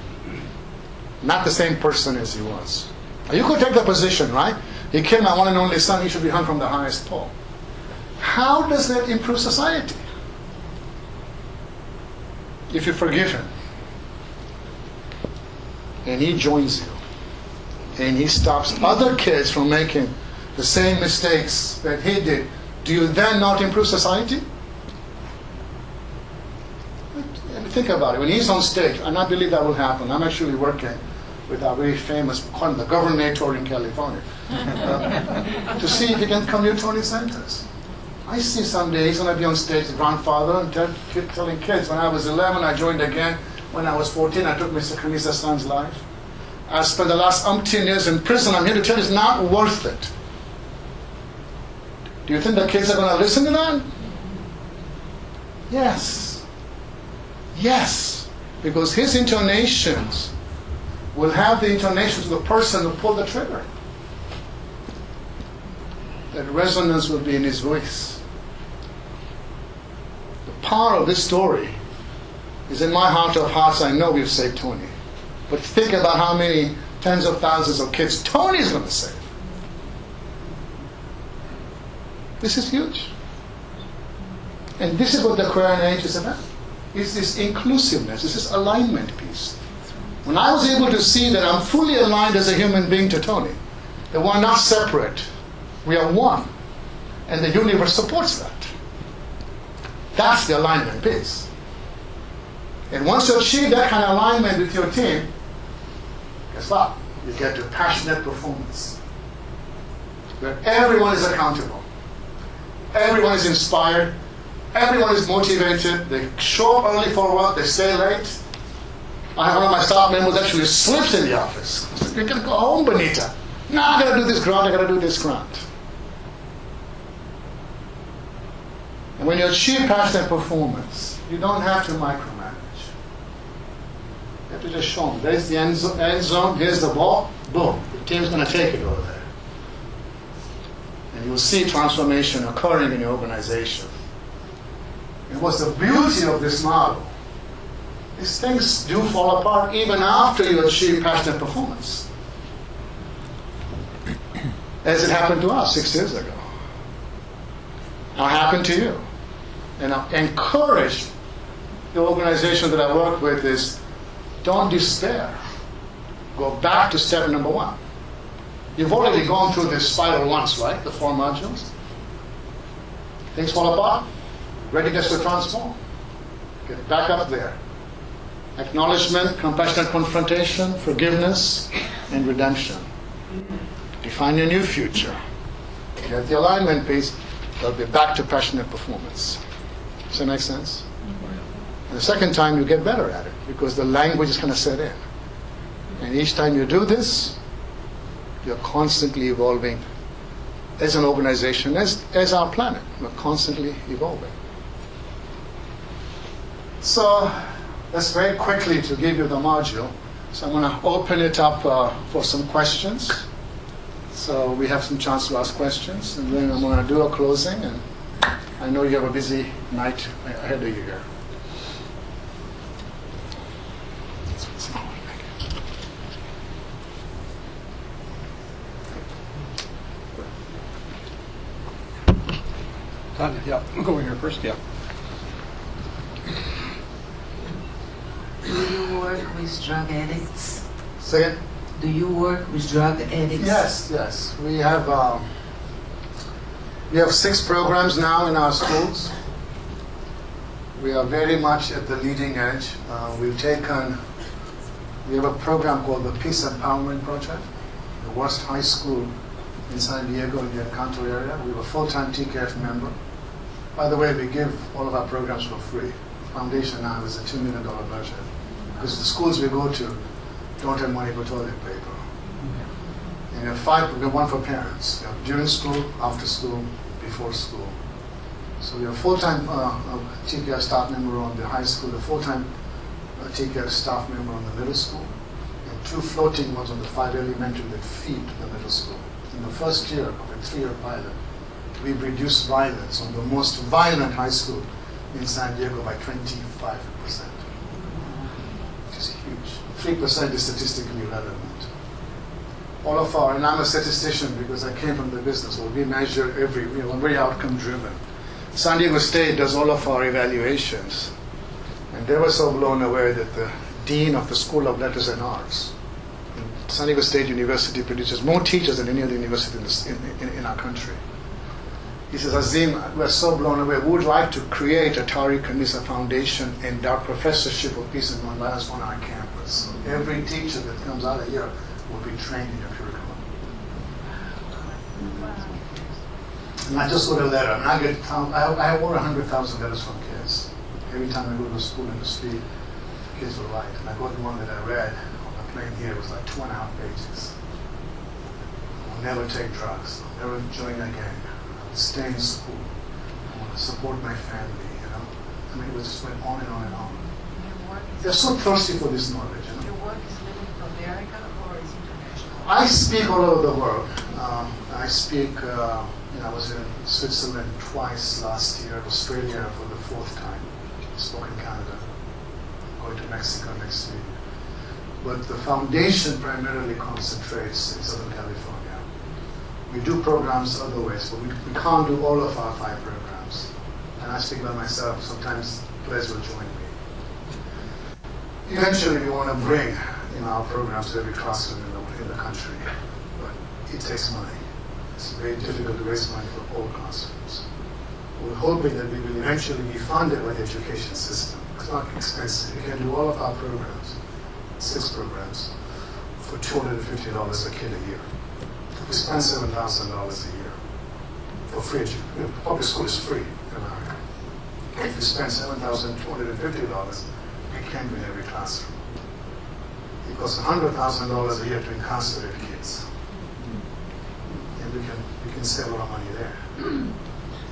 Not the same person as he was. Now, you could take the position, right? He killed my one and only son, he should be hung from the highest pole. How does that improve society? If you forgive him, and he joins you, and he stops other kids from making the same mistakes that he did, do you then not improve society? Think about it. When he's on stage, and I believe that will happen, I'm actually working with our very famous, the governator in California, to see if he can commute Tony Santos. I see someday he's going to be on stage, the grandfather, and telling kids, when I was 11, I joined again. When I was 14, I took Mr. Khamisa's son's life. I spent the last umpteen years in prison. I'm here to tell you it's not worth it. Do you think the kids are going to listen to that? Yes. Yes. Because his intonations will have the intonations of the person who pulled the trigger. That resonance will be in his voice. The power of this story is in my heart of hearts. I know we've saved Tony. But think about how many tens of thousands of kids Tony's going to save. This is huge. And this is what the Aquarian Age is about. It's this inclusiveness, it's this alignment piece. When I was able to see that I'm fully aligned as a human being to Tony, that we're not separate, we are one, and the universe supports that. That's the alignment piece. And once you achieve that kind of alignment with your team, guess what? You get to passionate performance, where everyone is accountable, everyone is inspired, everyone is motivated, they show up early for work, they stay late. I have one of my staff members actually slips in the office. You can go home, Benita. No, I gotta do this grant, I gotta do this grant. And when you achieve passionate performance, you don't have to micromanage. You have to just show them. There's the end zone, here's the ball, boom. The team's gonna take it over there. And you'll see transformation occurring in your organization. And what's the beauty of this model? These things do fall apart even after you achieve passionate performance. As it happened to us 6 years ago. Now it happened to you. And I encourage the organization that I work with is don't despair. Go back to step number 1. You've already gone through this spiral once, right? The 4 modules. Things fall apart. Readiness to transform. Get back up there. Acknowledgement, compassionate confrontation, forgiveness, and redemption. Define your new future. Get the alignment piece, they'll be back to passionate performance. Does that make sense? And the second time you get better at it because the language is going to set in. And each time you do this, you're constantly evolving as an organization, as our planet. We're constantly evolving. So let's very quickly to give you the module. So I'm going to open it up for some questions. So we have some chance to ask questions, and then I'm going to do a closing. And I know you have a busy night ahead of you here. Yeah, we'll go over here first. Yeah. Do you work with drug addicts? Second? Do you work with drug addicts? Yes. We have 6 programs now in our schools. We are very much at the leading edge. We have a program called the Peace Empowerment Project, the worst high school in San Diego in the Encanto area. We have a full-time TKF member. By the way, we give all of our programs for free. The foundation now is a $2 million budget because the schools we go to don't have money for toilet paper. And we have one for parents. We have during school, after school, before school. So we have a full-time TKF staff member on the high school, a full-time TKF staff member on the middle school, and 2 floating ones on the 5 elementary that feed the middle school. In the first year of a 3-year pilot, we've reduced violence on the most violent high school in San Diego by 25%, which is huge. 3% is statistically relevant. All of our, and I'm a statistician because I came from the business, so we measure we're very outcome driven. San Diego State does all of our evaluations, and they were so blown away that the dean of the School of Letters and Arts, San Diego State University produces more teachers than any other university in our country. He says, Azim, we're so blown away. We would like to create a Tariq Khamisa Foundation and our professorship of peace and nonviolence on our campus. So every teacher that comes out of here will be trained in your curriculum. And I just wrote a letter. And I have over 100,000 letters from kids. Every time I go to school in the street, kids will write. And I got one that I read on the plane here. It was like 2.5 pages. I'll never take drugs. I'll never join a gang. I'll stay in school. I want to support my family, you know. I mean, it just went on and on and on. They're so thirsty for this knowledge, you know. Your work is limited to America or is international? I speak all over the world. I speak, I was in Switzerland twice last year, Australia for the 4th time. Spoke in Canada. Going to Mexico next week. But the foundation primarily concentrates in Southern California. We do programs other ways, but we can't do all of our 5 programs. And I speak by myself. Sometimes players will join me. Eventually, we want to bring our programs to every classroom in the country, but it takes money. It's very difficult to raise money for all classrooms. We're hoping that we will eventually be funded by the education system. It's not expensive. We can do all of our programs, 6 programs, for $250 a kid a year. We spend $7,000 a year for free education. Public school is free in America. If we spend $7,250, we can do in every classroom. It costs $100,000 a year to incarcerate kids. And we can save a lot of money there. You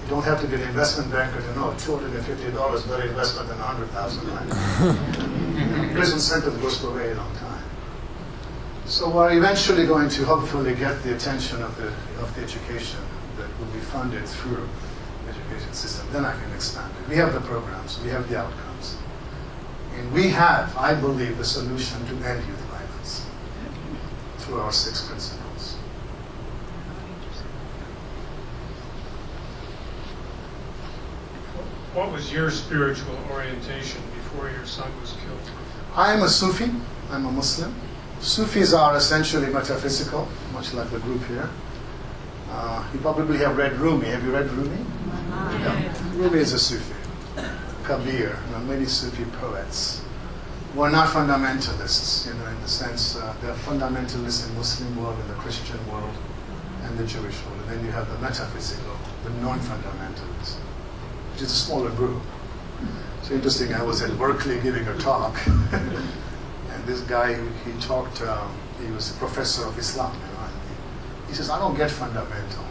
don't have to be an investment banker to know $250 better investment than $100,000, right? Prison sentence goes for a very long time. So we're eventually going to hopefully get the attention of the education that will be funded through the education system. Then I can expand it. We have the programs, we have the outcomes. And we have, I believe, the solution to end youth violence through our 6 principles. What was your spiritual orientation before your son was killed? I am a Sufi. I'm a Muslim. Sufis are essentially metaphysical, much like the group here. You probably have read Rumi. Have you read Rumi? Yeah. Rumi is a Sufi. Kabir, many Sufi poets. We're not fundamentalists, in the sense they're fundamentalists in the Muslim world, in the Christian world, and the Jewish world. And then you have the metaphysical, the non-fundamentalists, which is a smaller group. So interesting, I was at Berkeley giving a talk, and this guy, he talked, he was a professor of Islam. He says, I don't get fundamental.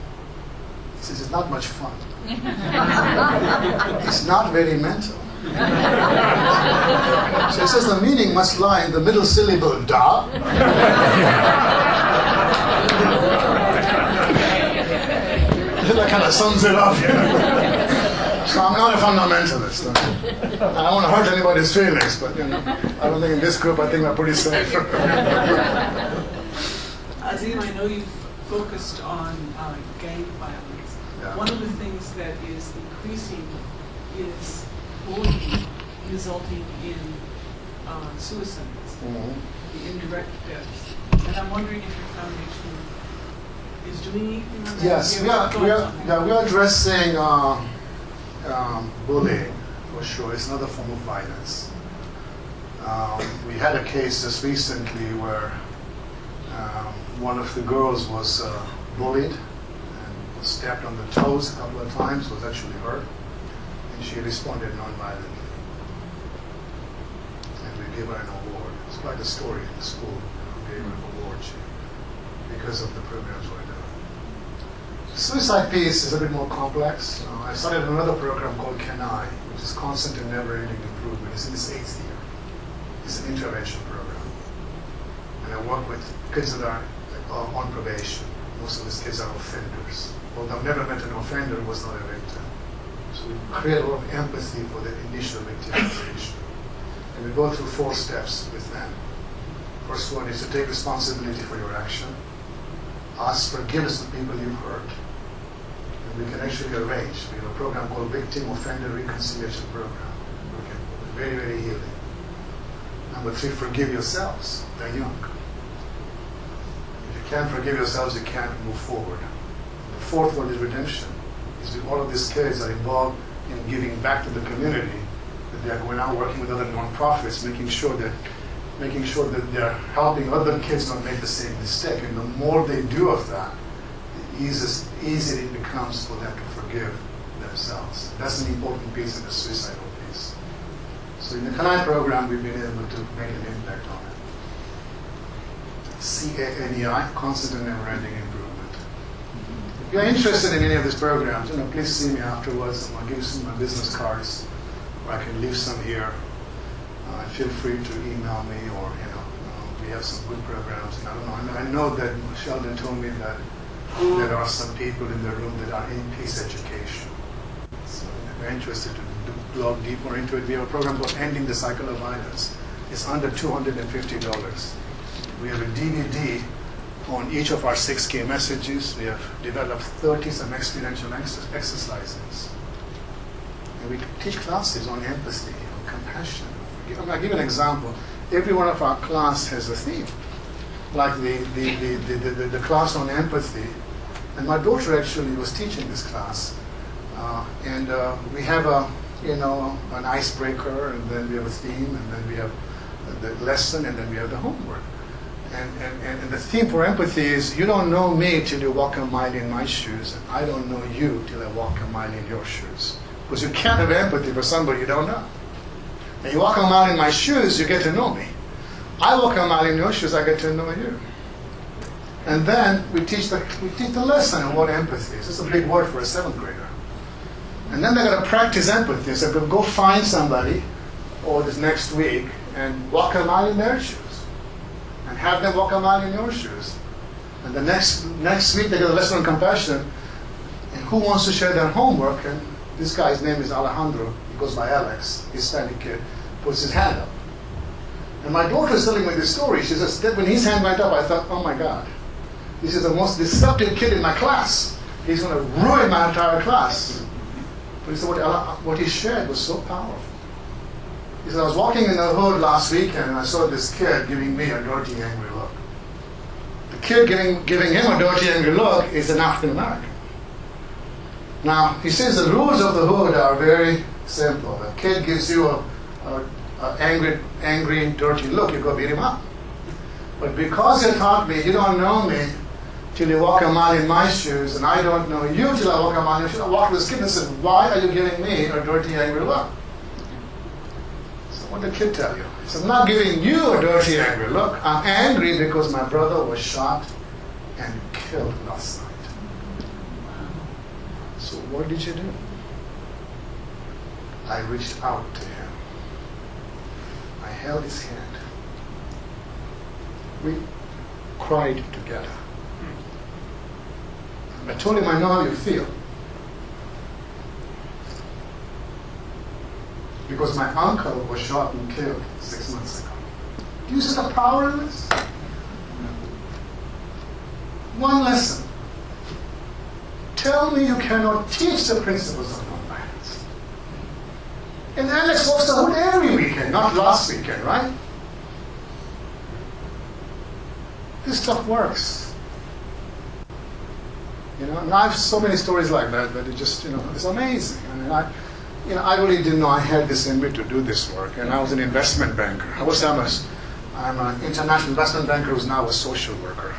He says, it's not much fun. It's not very mental. So he says the meaning must lie in the middle syllable, da. That kind of sums it up, you know. So I'm not a fundamentalist. I don't want to hurt anybody's feelings, but I don't think in this group, I think we're pretty safe. Azim, I know you've focused on gang violence. Yeah. One of the things that is increasing is bullying resulting in suicides, the indirect deaths. And I'm wondering if your foundation is doing anything on that? Yes, we are addressing bullying, for sure. It's another form of violence. We had a case just recently where one of the girls was bullied and was stabbed on the toes a couple of times, was actually hurt, and she responded non-violently. And we gave her an award. It's quite a story in the school. We gave her an award because of the programs we're doing. The suicide piece is a bit more complex. I started another program called Can I, which is constant and never-ending improvement. It's in its 8th year. It's an intervention program. And I work with kids that are on probation. Most of these kids are offenders. although I've never met an offender who was not a victim. So we create a lot of empathy for the initial victimization. And we go through 4 steps with them. First one is to take responsibility for your action. Ask forgiveness of people you've hurt. And we can actually arrange. We have a program called Victim Offender Reconciliation Program. Okay. Very, very healing. Number 3, forgive yourselves. They're young. If you can't forgive yourselves, you can't move forward. The 4th one is redemption. Is that all of these kids are involved in giving back to the community. That they are going out working with other nonprofits, making sure that they're helping other kids not make the same mistake. And the more they do of that, the easier it becomes for them to forgive themselves. That's an important piece in the suicidal piece. So in the CANI program, we've been able to make an impact on it. CANEI, constant and never-ending improvement. If you're interested in any of these programs, please see me afterwards. I'll give you some of my business cards, or I can leave some here. Feel free to email me, or we have some good programs. And I don't know. I know that Sheldon told me that there are some people in the room that are in peace education. So if you're interested to delve deeper into it, we have a program called Ending the Cycle of Violence. It's under $250. We have a DVD on each of our 6 key messages. We have developed 30 some experiential exercises. And we teach classes on empathy, on compassion. I'll give an example. Every one of our class has a theme. Like the class on empathy. And my daughter actually was teaching this class. And we have an icebreaker, and then we have a theme, and then we have the lesson, and then we have the homework. And the theme for empathy is, you don't know me till you walk a mile in my shoes, and I don't know you till I walk a mile in your shoes. Because you can't have empathy for somebody you don't know. And you walk a mile in my shoes, you get to know me. I walk a mile in your shoes, I get to know you. And then we teach the lesson on what empathy is. It's a big word for a 7th grader. And then they're going to practice empathy. So go find somebody, or this next week, and walk a mile in their shoes. And have them walk a mile in your shoes. And the next week they get a lesson on compassion. And who wants to share their homework? And this guy's name is Alejandro. He goes by Alex, Hispanic kid, puts his hand up. And my daughter is telling me this story. She says that when his hand went up, I thought, oh my God, this is the most disruptive kid in my class. He's going to ruin my entire class. But he said what he shared was so powerful. He said, I was walking in the hood last weekend and I saw this kid giving me a dirty, angry look. The kid giving him a dirty, angry look is an African American. Now, he says the rules of the hood are very simple. The kid gives you an angry, dirty look, you go beat him up. But because you taught me, you don't know me till you walk a mile in my shoes, and I don't know you till I walk a mile in your shoes. I walked with this kid and said, why are you giving me a dirty, angry look? So what did the kid tell you? He said, I'm not giving you a dirty, angry look. I'm angry because my brother was shot and killed last night. So what did you do? I reached out to him. I held his hand. We cried together. I told him, I know how you feel. Because my uncle was shot and killed 6 months ago. Do you see the power in this? One lesson. Tell me you cannot teach the principles of nonviolence. And Alex walks the hood every weekend, not last weekend, right? This stuff works. And I have so many stories like that, but it just, it's amazing. I mean, I really didn't know I had this in me to do this work. And I was an investment banker. I'm an international investment banker who's now a social worker.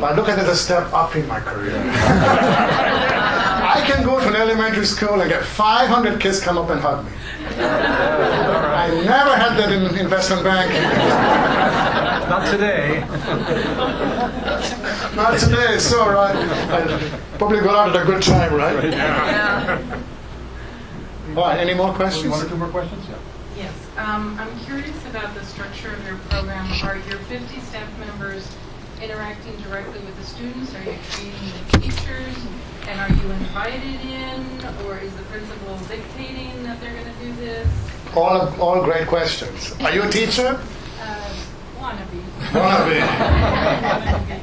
But I look at it as a step up in my career. I can go to an elementary school and get 500 kids come up and hug me. I never had that in investment banking. Not today. Not today, it's all right. I probably got out at a good time, right? Yeah. All right, any more questions? 1 or 2 more questions? Yeah. Yes. I'm curious about the structure of your program. Are your 50 staff members interacting directly with the students? Are you treating the teachers? And are you invited in, or is the principal dictating that they're going to do this? All great questions. Are you a teacher? Wannabe. Wannabe.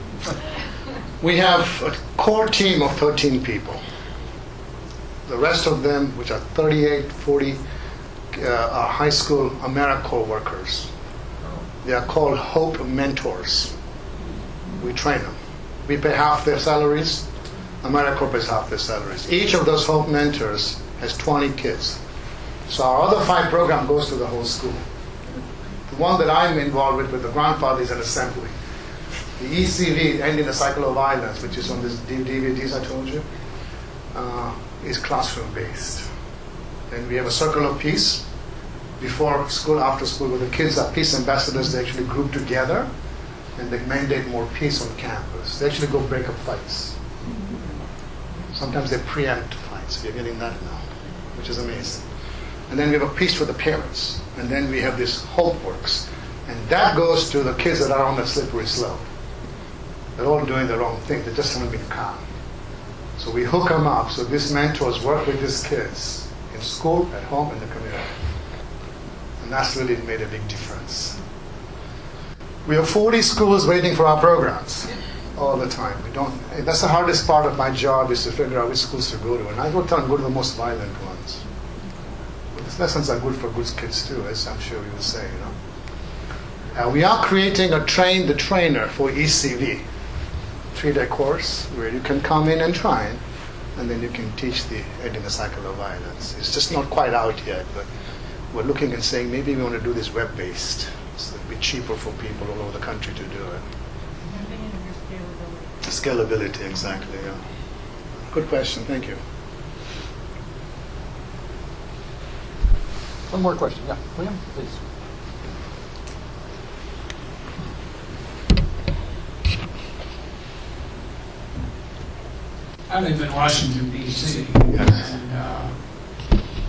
We have a core team of 13 people. The rest of them, which are 38, 40, are high school AmeriCorps workers. They are called Hope Mentors. We train them. We pay half their salaries. AmeriCorps pays half their salaries. Each of those Hope Mentors has 20 kids. So our other 5 program goes to the whole school. The one that I'm involved with the grandfather, is an assembly. The ECV, Ending the Cycle of Violence, which is on this DVDs I told you, is classroom-based. And we have a Circle of Peace before school, after school, where the kids are peace ambassadors. They actually group together and they mandate more peace on campus. They actually go break up fights. Sometimes they preempt fights. We're getting that now, which is amazing. And then we have a Peace for the Parents. And then we have this Hope Works. And that goes to the kids that are on the slippery slope. They're all doing the wrong thing. They just haven't been calm. So we hook them up. So these mentors work with these kids in school, at home, in the community. And that's really made a big difference. We have 40 schools waiting for our programs all the time. That's the hardest part of my job, is to figure out which schools to go to. And I don't tell them go to the most violent ones. But these lessons are good for good kids too, as I'm sure you will say, we are creating a Train the Trainer for ECV. 3-day course where you can come in and train, and then you can teach the Ending the Cycle of Violence. It's just not quite out yet, but we're looking and saying maybe we want to do this web-based. So it'll be cheaper for people all over the country to do it. Scalability, exactly, yeah. Good question, thank you. One more question, yeah. William, please. I live in Washington, D.C., and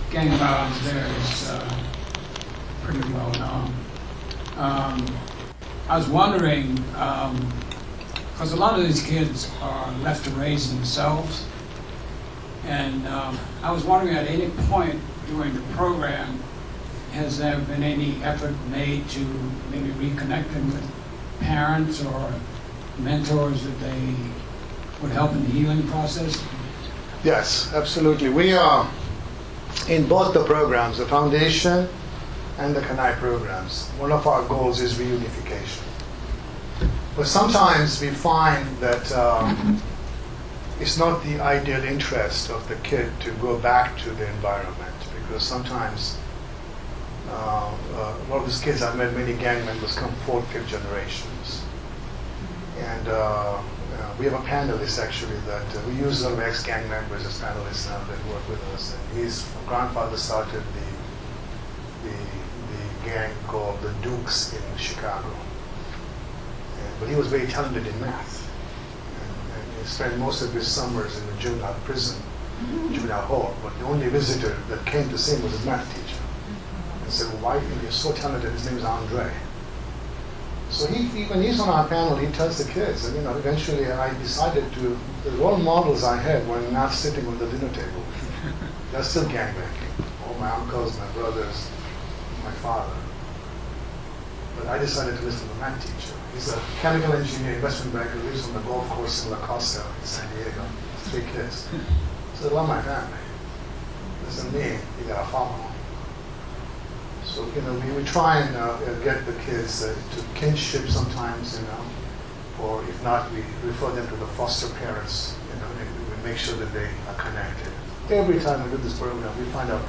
gang violence there is pretty well known. I was wondering, because a lot of these kids are left to raise themselves, and I was wondering at any point during the program, has there been any effort made to maybe reconnect them with parents or mentors that they would help in the healing process? Yes, absolutely. We are in both the programs, the Foundation and the Kanai programs. One of our goals is reunification. But sometimes we find that it's not the ideal interest of the kid to go back to the environment, because sometimes a lot of these kids, I've met many gang members come 4th, 5th generations. And we have a panelist actually that we use some ex-gang members as panelists now that work with us. And his grandfather started the gang called the Dukes in Chicago. But he was very talented in math. And he spent most of his summers in the juvenile prison, juvenile hall. But the only visitor that came to see him was his math teacher. And said, well, why, you're so talented, his name is Andre. So when he's on our panel, he tells the kids, and eventually I decided the role models I had were not sitting on the dinner table. They're still gangbanging. All my uncles, my brothers, my father. But I decided to listen to the math teacher. He's a chemical engineer, investment banker, lives on the golf course in La Costa in San Diego. 3 kids. So I love my family. Doesn't mean you got to follow. So, we try and get the kids to kinship sometimes, or if not, we refer them to the foster parents, we make sure that they are connected. Every time we do this program, we find out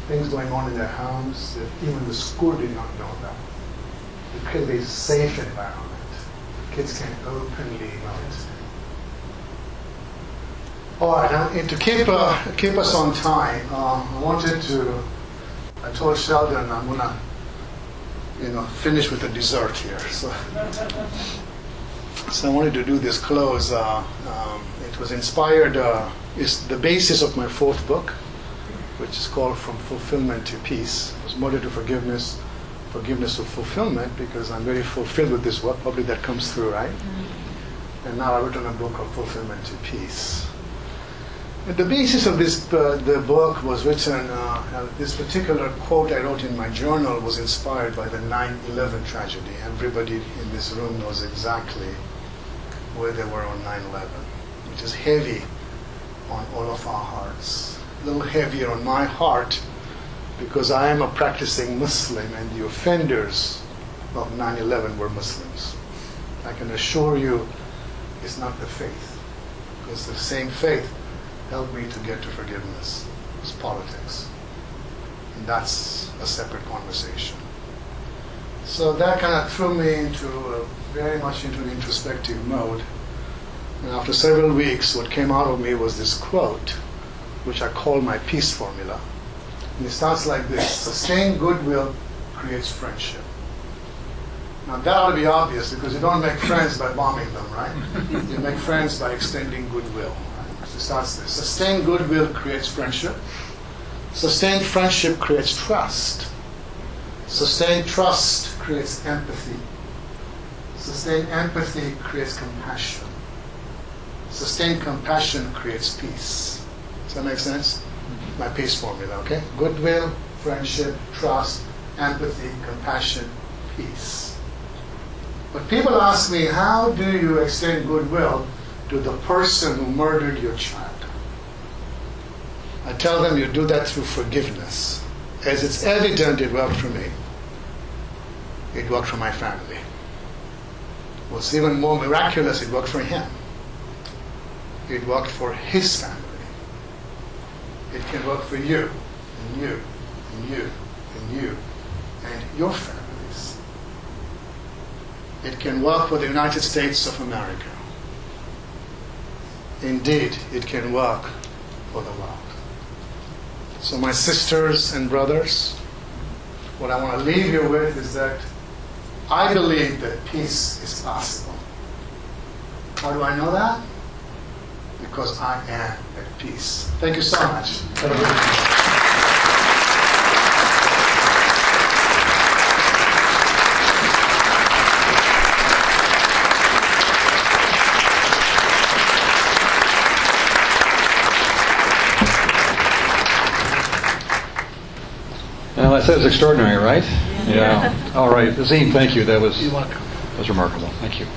things going on in their homes that even the school did not know about. It creates a safe environment. Kids can openly know it. All right, and to keep us on time, I told Sheldon I'm gonna, finish with a dessert here. So I wanted to do this close. It was inspired. It's the basis of my 4th book, which is called From Fulfillment to Peace. It was molded to forgiveness to fulfillment, because I'm very fulfilled with this work. Probably that comes through, right? and now I've written a book of Fulfillment to Peace. And the basis of this the book was written, this particular quote I wrote in my journal was inspired by the 9/11 tragedy. Everybody in this room knows exactly where they were on 9/11, which is heavy on all of our hearts. A little heavier on my heart because I am a practicing Muslim and the offenders of 9/11 were Muslims. I can assure you it's not the faith, because the same faith helped me to get to forgiveness. It's politics. And that's a separate conversation. So that kind of threw me into very much into an introspective mode. And after several weeks, what came out of me was this quote, which I call my peace formula. And it starts like this: sustained goodwill creates friendship. Now that ought to be obvious, because you don't make friends by bombing them, right? You make friends by extending goodwill. Right? So it starts this: sustained goodwill creates friendship. Sustained friendship creates trust. Sustained trust creates empathy. Sustained empathy creates compassion. Sustained compassion creates peace. Does that make sense? My peace formula, okay? Goodwill, friendship, trust, empathy, compassion, peace. But people ask me, how do you extend goodwill to the person who murdered your child? I tell them you do that through forgiveness. As it's evident, it worked for me. It worked for my family. What's even more miraculous, it worked for him. It worked for his family. It can work for you, and you, and you, and you, and your families. It can work for the United States of America. Indeed, it can work for the world. So my sisters and brothers, what I want to leave you with is that I believe that peace is possible. How do I know that? Because I am at peace. Thank you so much. Have a good day. Well, that says extraordinary, right? Yeah. All right. Azim, thank you. That was remarkable. Thank you.